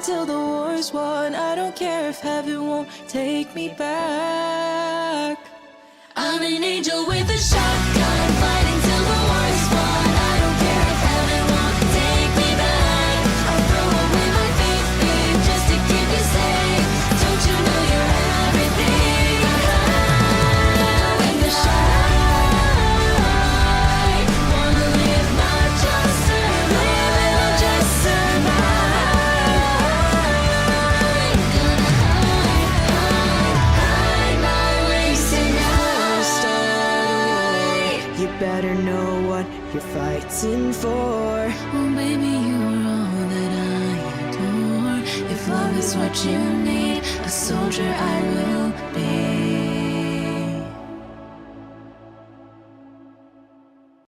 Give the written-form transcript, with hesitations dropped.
till the war's won. I don't care if heaven won't take me back. I'm an angel with a shotgun, fighting till the war's won. I don't care if heaven won't take me back. I'll throw away my faith, babe, just to keep you safe. Don't you know you're everything? In the shine, wanna live, not just survive. Just survive. Gonna hide my ways tonight. You better know what you're fighting for. Oh baby, you are all that I adore. If love is what you need, a soldier I